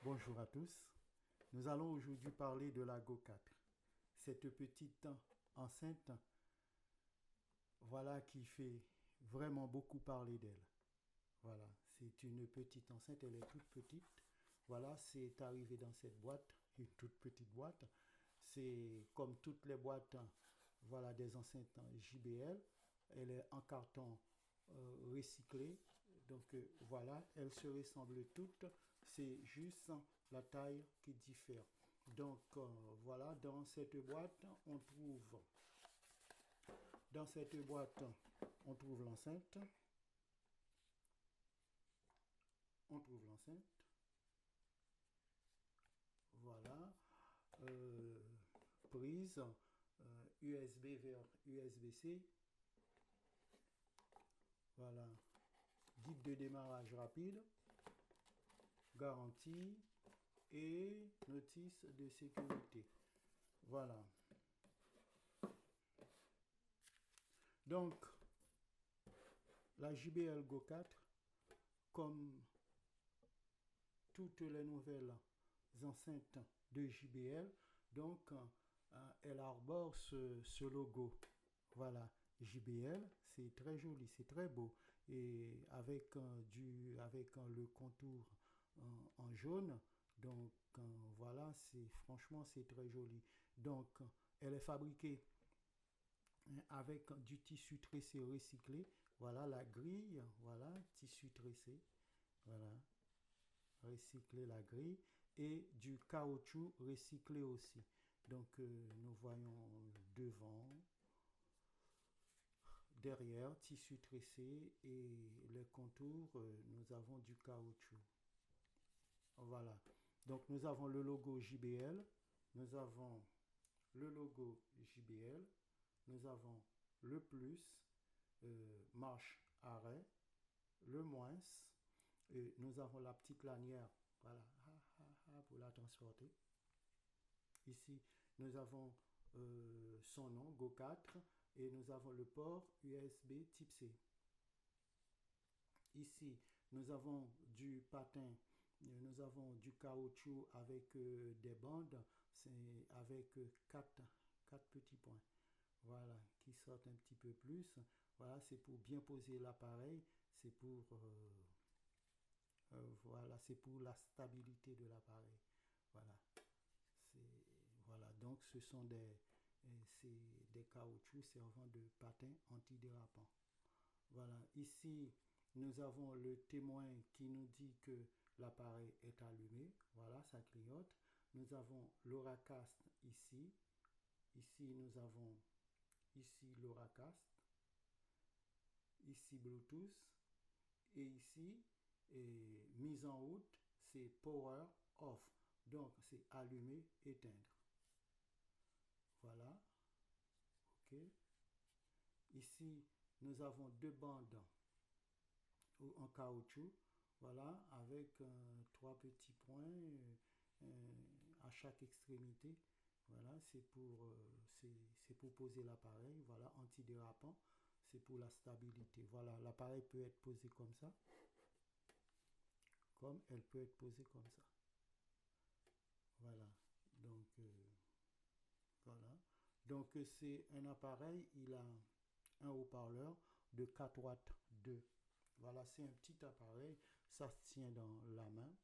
Bonjour à tous. Nous allons aujourd'hui parler de la Go 4. Cette petite enceinte, voilà qui fait vraiment beaucoup parler d'elle. Voilà, c'est une petite enceinte, elle est toute petite. Voilà, c'est arrivé dans cette boîte, une toute petite boîte. C'est comme toutes les boîtes, voilà, des enceintes JBL. Elle est en carton recyclé. Donc voilà, elles se ressemblent toutes. C'est juste la taille qui diffère. Donc voilà, dans cette boîte, on trouve l'enceinte. On trouve l'enceinte. Voilà. Euh, Prise USB vers USB-C. Voilà. Guide de démarrage rapide. Garantie et notice de sécurité. Voilà. Donc, la JBL Go 4, comme toutes les nouvelles enceintes de JBL, donc elle arbore ce logo. Voilà, JBL, c'est très joli, c'est très beau. Et avec, le contour en jaune, donc voilà, franchement, c'est très joli. Donc, elle est fabriquée avec du tissu tressé recyclé. Voilà la grille, voilà, tissu tressé. Voilà, recycler la grille et du caoutchouc recyclé aussi. Donc nous voyons devant, derrière, tissu tressé et les contours, nous avons du caoutchouc. Voilà. Donc nous avons le logo JBL, nous avons le logo JBL, nous avons le plus, marche arrêt, le moins, et nous avons la petite lanière, voilà, pour la transporter. Ici, nous avons son nom, Go 4, et nous avons le port USB type C. Ici, nous avons du patin, nous avons du caoutchouc avec des bandes, c'est avec quatre petits points. Voilà, qui sortent un petit peu plus. Voilà, c'est pour bien poser l'appareil, c'est pour voilà, c'est pour la stabilité de l'appareil. Voilà. Voilà, donc ce sont des caoutchoucs servant de patins antidérapants. Voilà, ici nous avons le témoin qui nous dit que l'appareil est allumé. Voilà, ça clignote. Nous avons l'Auracast ici. Ici nous avons ici l'Auracast. Ici Bluetooth. Et ici, mise en route, c'est Power Off. Donc c'est allumer, éteindre. Voilà, ok. Ici, nous avons deux bandes en caoutchouc, voilà, avec trois petits points à chaque extrémité. Voilà, c'est pour poser l'appareil, voilà, antidérapant, c'est pour la stabilité. Voilà, l'appareil peut être posé comme ça, comme elle peut être posée comme ça. Voilà, donc voilà. Donc c'est un appareil, il a un haut-parleur de 4 watts 2. Voilà, c'est un petit appareil, ça se tient dans la main.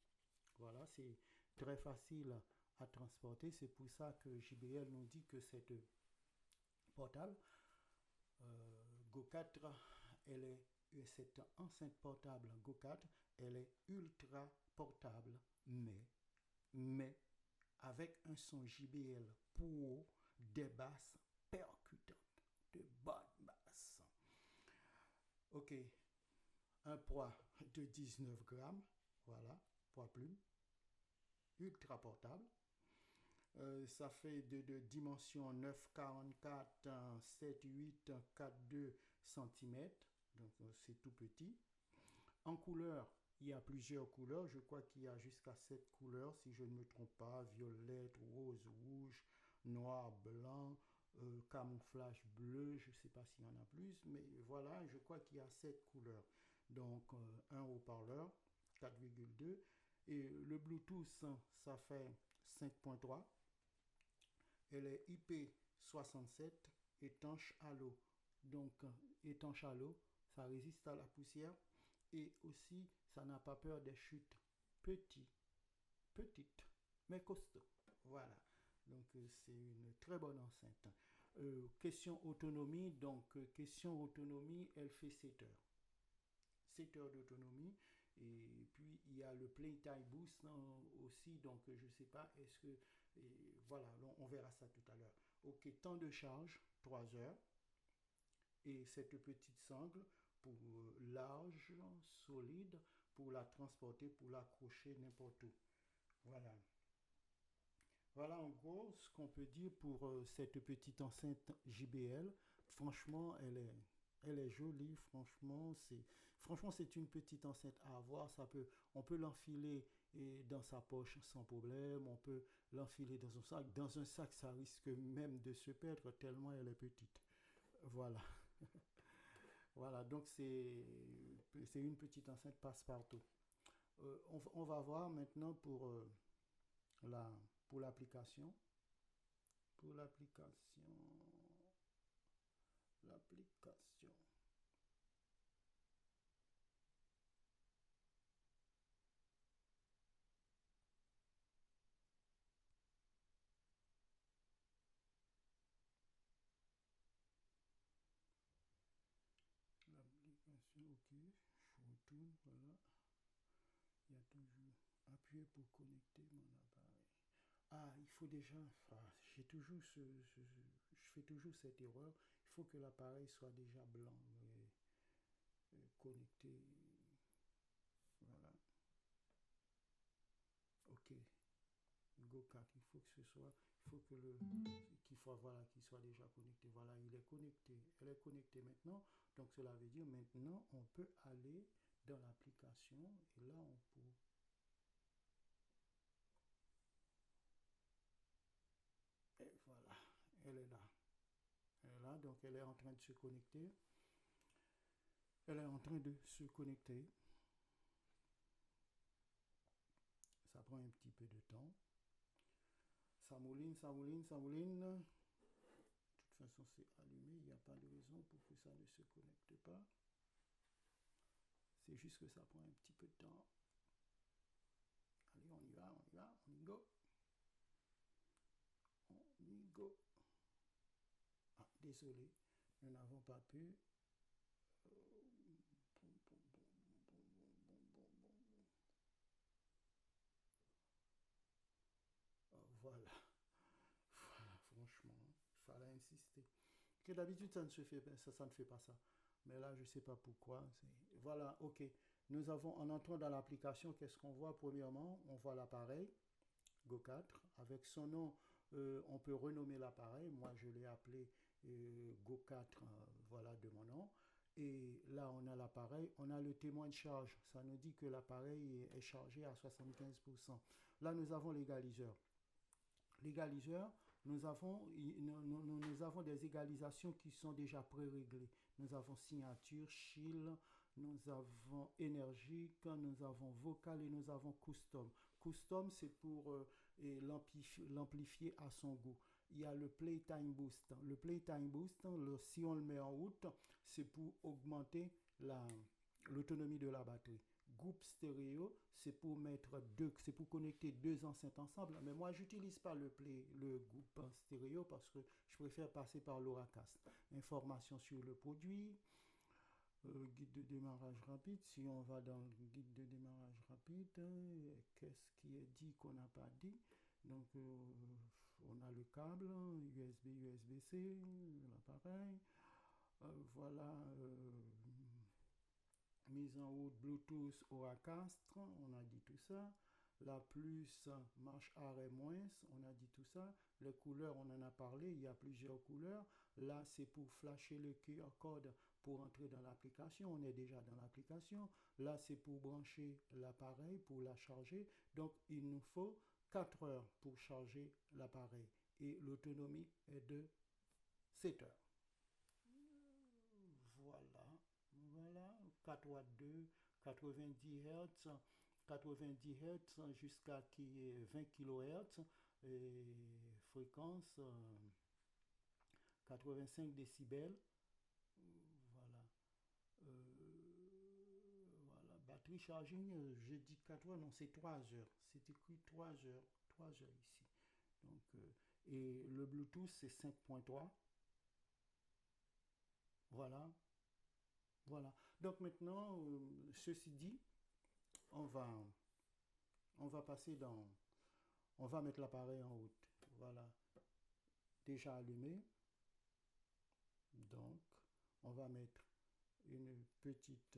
Voilà, c'est très facile à transporter. C'est pour ça que JBL nous dit que cette portable Go 4, cette enceinte portable Go 4, elle est ultra portable, mais avec un son JBL pour des basses percutantes, de bonnes basses. Ok, un poids de 19 grammes, voilà, poids plume, ultra portable. Ça fait de dimension 9,44, 7,8, 4,2 cm, donc c'est tout petit. En couleur, il y a plusieurs couleurs, je crois qu'il y a jusqu'à 7 couleurs, si je ne me trompe pas, violette, rose, rouge, noir, blanc, camouflage bleu, je ne sais pas s'il y en a plus, mais voilà, je crois qu'il y a 7 couleurs. Donc un haut-parleur, 4,2, Et le Bluetooth, ça fait 5.3. Elle est IP67, étanche à l'eau. Donc, étanche à l'eau, ça résiste à la poussière. Et aussi, ça n'a pas peur des chutes petites, mais costauds. Voilà. Donc, c'est une très bonne enceinte. Question autonomie. Donc, question autonomie, elle fait 7 heures. 7 heures d'autonomie. Et puis, il y a le Playtime Boost aussi. Donc, je ne sais pas, est-ce que... voilà, on verra ça tout à l'heure. Ok, temps de charge, 3 heures. Et cette petite sangle pour large, solide, pour la transporter, pour l'accrocher n'importe où. Voilà. Voilà en gros ce qu'on peut dire pour cette petite enceinte JBL. Franchement, elle est jolie. Franchement, c'est une petite enceinte à avoir. On peut l'enfiler dans sa poche sans problème. On peut l'enfiler dans un sac. Dans un sac, ça risque même de se perdre tellement elle est petite. Voilà. Voilà, donc c'est une petite enceinte passe-partout. On va voir maintenant la, pour l'application. Pour l'application. L'application, ok. Je retourne, voilà. Il y a toujours appuyer pour connecter mon appareil. Ah, il faut déjà. Ah, j'ai toujours je fais toujours cette erreur. Il faut que l'appareil soit déjà blanc, connecté. Voilà. Ok. Go 4, il faut que ce soit, il faut que voilà, qu'il soit déjà connecté. Voilà, il est connecté. Elle est connectée maintenant. Donc cela veut dire maintenant on peut aller dans l'application et là on peut. Et voilà, elle est là. Elle est là, donc elle est en train de se connecter. Elle est en train de se connecter. Ça prend un petit peu de temps. Ça mouline, ça mouline, ça mouline. De toute façon, c'est allumé. Il n'y a pas de raison pour que ça ne se connecte pas. C'est juste que ça prend un petit peu de temps. Allez, on y va, on y va, on y go. On y go. Ah, désolé, nous n'avons pas pu. Voilà. Voilà, franchement, il fallait insister. Que d'habitude, ça ne se fait, ça ne fait pas ça. Mais là, je ne sais pas pourquoi. Voilà, ok. Nous avons, en entrant dans l'application, qu'est-ce qu'on voit premièrement? On voit l'appareil Go 4. Avec son nom, on peut renommer l'appareil. Moi, je l'ai appelé Go 4, voilà, de mon nom. Et là, on a l'appareil, on a le témoin de charge. Ça nous dit que l'appareil est chargé à 75%. Là, nous avons l'égaliseur. L'égaliseur, nous avons des égalisations qui sont déjà pré-réglées. Nous avons signature, chill, nous avons énergique, nous avons vocal et nous avons custom. Custom, c'est pour l'amplifier à son goût. Il y a le Playtime Boost. Le Playtime Boost, si on le met en route, c'est pour augmenter l'autonomie de la batterie. Groupe stéréo, c'est pour c'est pour connecter deux enceintes ensemble. Mais moi, j'utilise pas le groupe stéréo parce que je préfère passer par l'Auracast. Information sur le produit, guide de démarrage rapide. Si on va dans le guide de démarrage rapide, qu'est-ce qui est dit qu'on n'a pas dit? Donc, on a le câble USB, USB-C, l'appareil. Voilà. Mise en route Bluetooth Auracast, on a dit tout ça. La plus marche arrêt moins, on a dit tout ça. Les couleurs, on en a parlé, il y a plusieurs couleurs. Là, c'est pour flasher le QR code pour entrer dans l'application. On est déjà dans l'application. Là, c'est pour brancher l'appareil, pour la charger. Donc, il nous faut 4 heures pour charger l'appareil. Et l'autonomie est de 7 heures. Voilà. Voilà, 4 watts 2, 90 Hz, 90 Hz jusqu'à 20 kHz, fréquence 85 décibels. Voilà. Voilà. Batterie charging, je dis 4 heures, non, c'est 3 heures. C'est écrit 3 heures. 3 heures ici. Donc, et le Bluetooth, c'est 5.3. Voilà. Voilà. Donc maintenant, ceci dit, on va, on va passer dans... On va mettre l'appareil en route. Voilà. Déjà allumé. Donc, on va mettre une petite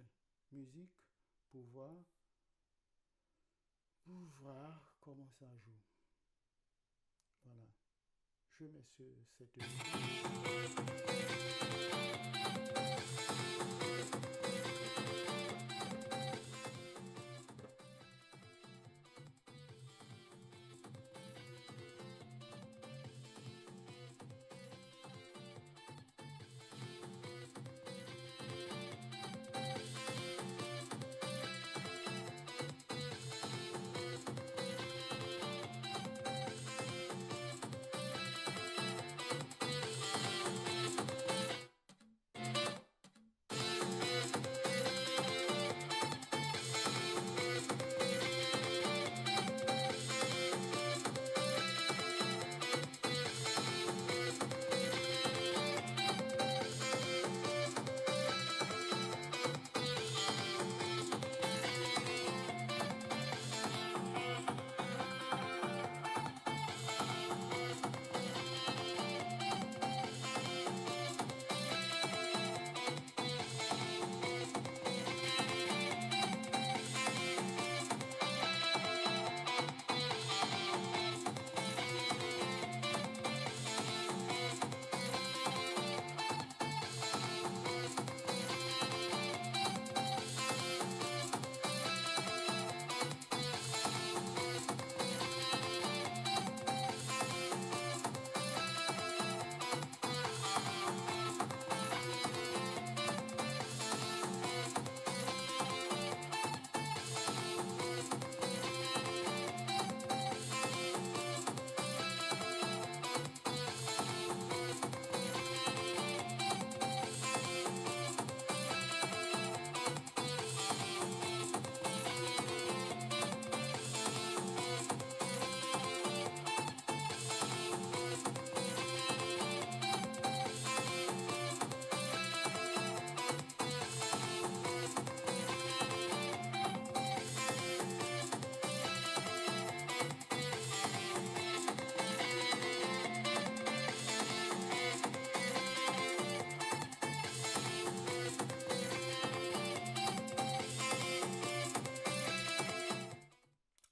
musique pour voir comment ça joue. Voilà. Je mets cette musique.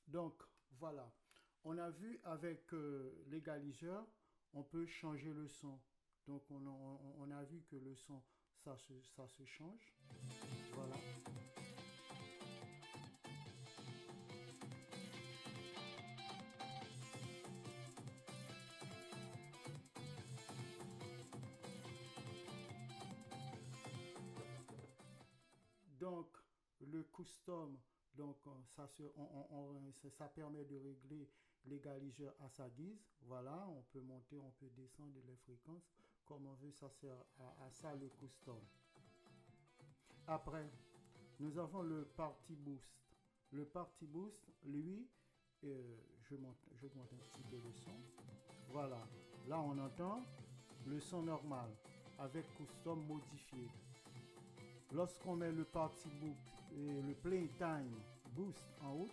Donc, voilà. On a vu avec l'égaliseur, on peut changer le son. Donc, on a vu que le son, ça se change. Voilà. Donc, le custom, donc ça permet de régler l'égaliseur à sa guise. Voilà, on peut monter, on peut descendre les fréquences comme on veut. Ça sert à ça le custom. Après, nous avons le party boost. Le party boost, lui, je monte un petit peu le son. Voilà, là on entend le son normal avec custom modifié. Lorsqu'on met le party book et le playtime boost en haut,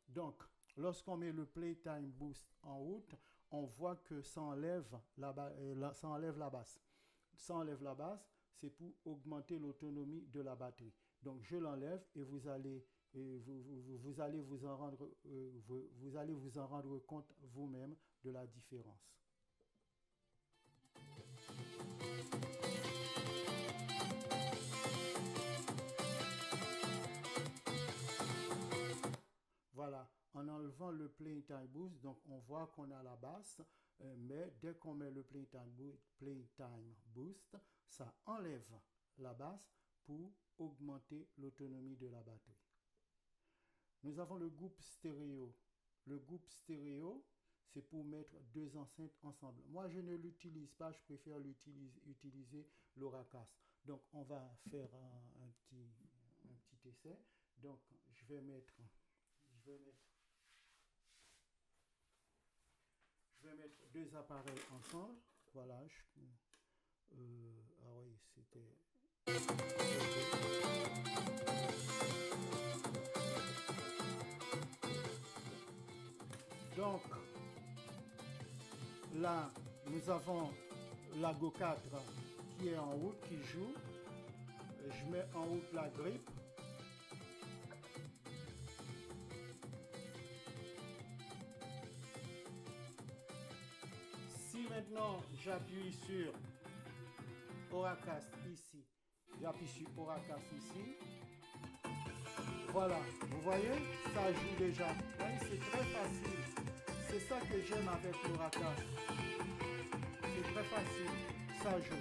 donc lorsqu'on met le playtime boost en haut, on voit que ça enlève ça enlève la basse. Ça enlève la basse, c'est pour augmenter l'autonomie de la batterie. Donc je l'enlève et vous allez vous allez vous en rendre vous allez vous en rendre compte vous-même de la différence. Voilà. en enlevant le Playtime Boost, donc on voit qu'on a la basse, mais dès qu'on met le Playtime Boost, ça enlève la basse pour augmenter l'autonomie de la batterie. Nous avons le groupe stéréo. Le groupe stéréo, c'est pour mettre deux enceintes ensemble. Moi, je ne l'utilise pas, je préfère utiliser l'Auracast. Donc, on va faire un petit essai. Donc, je vais mettre deux appareils ensemble. Voilà. Ah oui, c'était... Donc, là, nous avons la Go 4 qui est en route, qui joue. Je mets en route la grippe. Si maintenant j'appuie sur Auracast ici, j'appuie sur Auracast ici, voilà, vous voyez, ça joue déjà. Oui, c'est très facile. C'est ça que j'aime avec l'Auracast. C'est très facile, ça joue.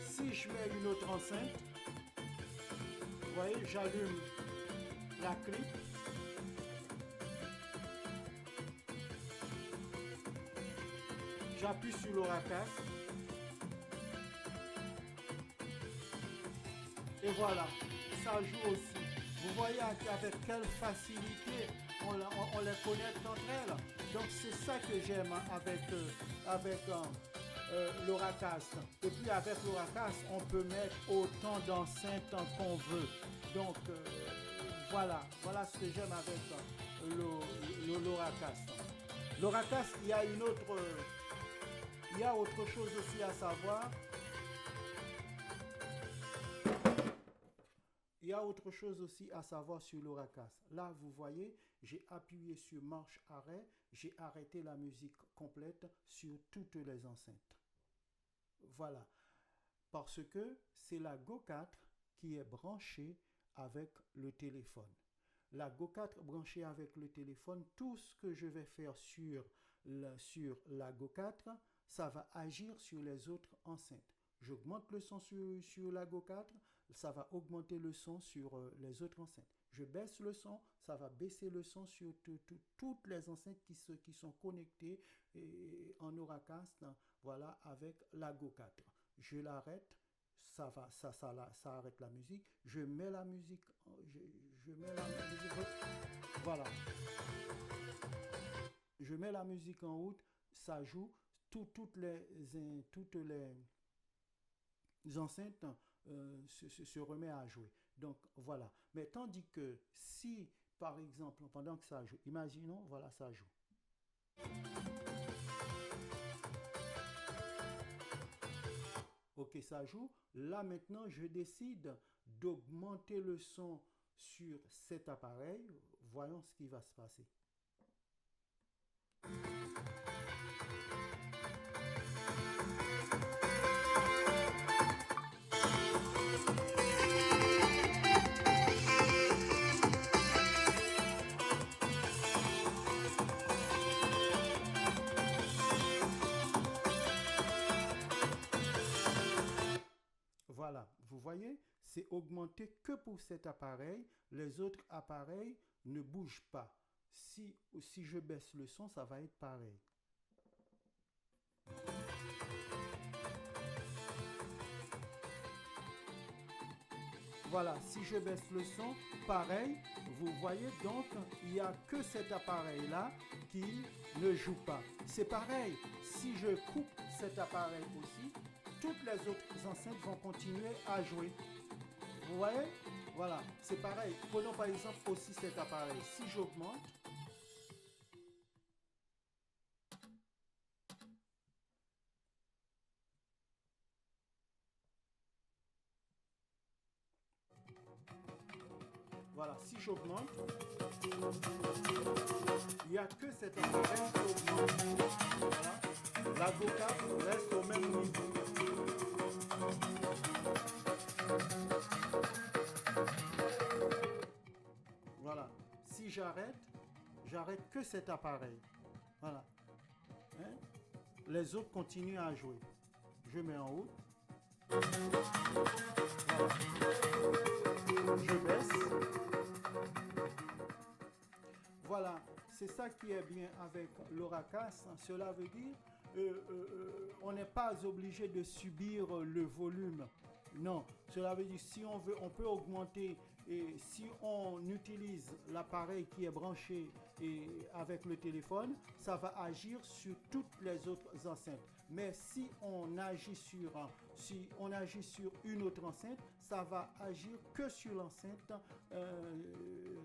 Si je mets une autre enceinte, vous voyez, j'allume la clip. J'appuie sur l'Auracast. Et voilà, ça joue aussi. Vous voyez avec quelle facilité on les connecte entre elles. Donc c'est ça que j'aime avec l'Auracast. Et puis avec l'Auracast, on peut mettre autant d'enceintes qu'on veut. Donc voilà ce que j'aime avec l'Auracast. L'Auracast, il y a autre chose aussi à savoir. Il y a autre chose aussi à savoir sur l'Auracast. Là, vous voyez, j'ai appuyé sur marche arrêt, j'ai arrêté la musique complète sur toutes les enceintes. Voilà, parce que c'est la Go 4 qui est branchée avec le téléphone. La Go 4 branchée avec le téléphone, tout ce que je vais faire sur la Go 4, ça va agir sur les autres enceintes. J'augmente le son sur la Go 4, ça va augmenter le son sur les autres enceintes. Je baisse le son, ça va baisser le son sur toutes les enceintes qui sont connectées en Auracast, voilà, avec la Go 4. Je l'arrête, ça arrête la musique. Je mets la musique, voilà. Je mets la musique en route, ça joue, toutes les enceintes se remet à jouer. Donc voilà. Mais tandis que si, par exemple, pendant que ça joue, imaginons, voilà, ça joue. Ok, ça joue. Là maintenant, je décide d'augmenter le son sur cet appareil. Voyons ce qui va se passer. Voilà, vous voyez, c'est augmenté que pour cet appareil. Les autres appareils ne bougent pas. Si je baisse le son, ça va être pareil. Voilà, si je baisse le son, pareil, vous voyez donc, il n'y a que cet appareil-là qui ne joue pas. C'est pareil, si je coupe cet appareil aussi, toutes les autres enceintes vont continuer à jouer. Vous voyez? Voilà, c'est pareil. Prenons par exemple aussi cet appareil. Si j'augmente, Voilà, si j'augmente, il n'y a que cet appareil qui augmente. Voilà. La vocab reste au même niveau. Voilà. Si j'arrête que cet appareil. Voilà. Hein? Les autres continuent à jouer. Je mets en haut. Voilà. Je baisse. Voilà, c'est ça qui est bien avec l'Auracast. Cela veut dire on n'est pas obligé de subir le volume. Non, cela veut dire si on veut, on peut augmenter. Et si on utilise l'appareil qui est branché avec le téléphone, ça va agir sur toutes les autres enceintes. Mais si on agit sur une autre enceinte, ça va agir que sur l'enceinte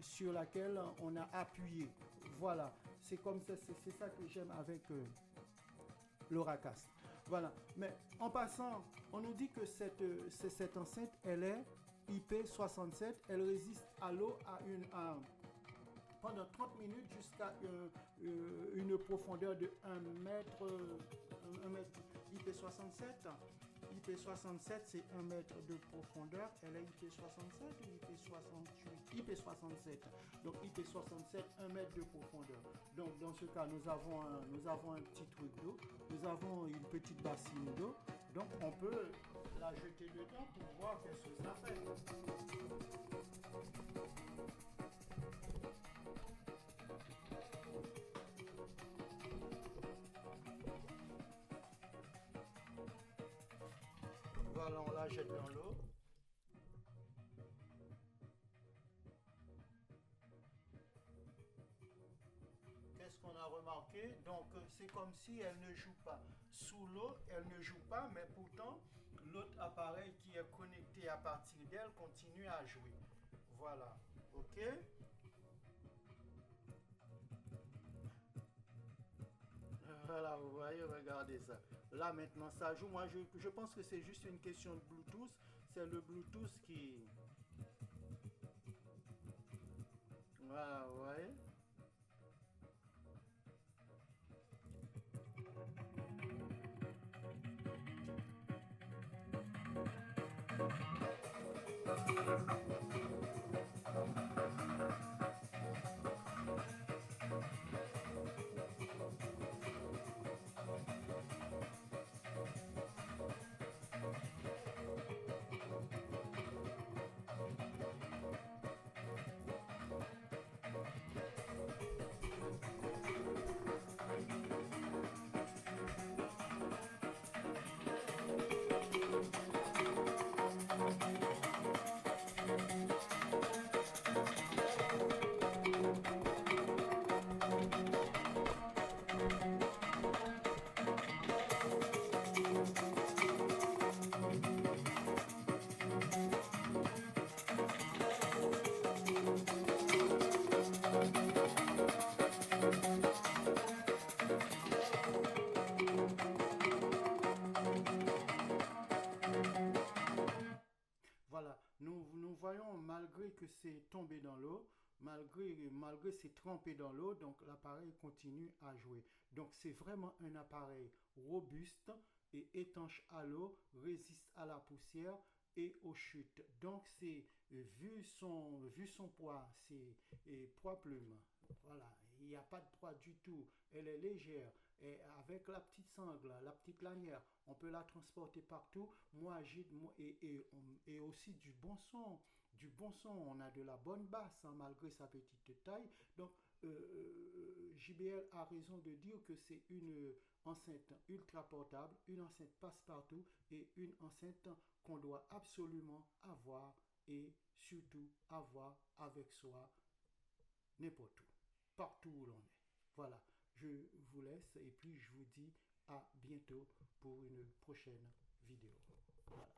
sur laquelle on a appuyé. Voilà, c'est comme ça, c'est ça que j'aime avec l'Auracast. Voilà, mais en passant, on nous dit que cette enceinte, elle est IP67, elle résiste à l'eau pendant 30 minutes jusqu'à une profondeur de 1 mètre. IP67, c'est 1 mètre de profondeur. Elle est IP67 ou IP68? IP67. Donc IP67, 1 mètre de profondeur. Donc dans ce cas, nous avons un petit truc d'eau. Nous avons une petite bassine d'eau. Donc on peut la jeter dedans pour voir qu'est-ce que ça fait. Voilà, on la jette dans l'eau. Qu'est-ce qu'on a remarqué? Donc c'est comme si elle ne joue pas. Sous l'eau, elle ne joue pas, mais pourtant l'autre appareil qui est connecté à partir d'elle continue à jouer. Voilà, ok? Voilà, vous voyez, regardez ça. Là maintenant ça joue. Moi je pense que c'est juste une question de Bluetooth. C'est le Bluetooth qui... Voilà, vous voyez. Voilà, nous voyons malgré que c'est tombé dans l'eau, malgré c'est trempé dans l'eau, donc l'appareil continue à jouer. Donc c'est vraiment un appareil robuste et étanche à l'eau, résiste à la poussière et aux chutes. Donc c'est vu son poids, c'est poids plume. Voilà, il n'y a pas de poids du tout. Elle est légère. Et avec la petite sangle, la petite lanière, on peut la transporter partout. Moi, et aussi du bon son. Du bon son, on a de la bonne basse, hein, malgré sa petite taille. Donc, JBL a raison de dire que c'est une enceinte ultra portable, une enceinte passe-partout et une enceinte qu'on doit absolument avoir et surtout avoir avec soi n'importe où, partout où l'on est. Voilà, je vous laisse et puis je vous dis à bientôt pour une prochaine vidéo. Voilà.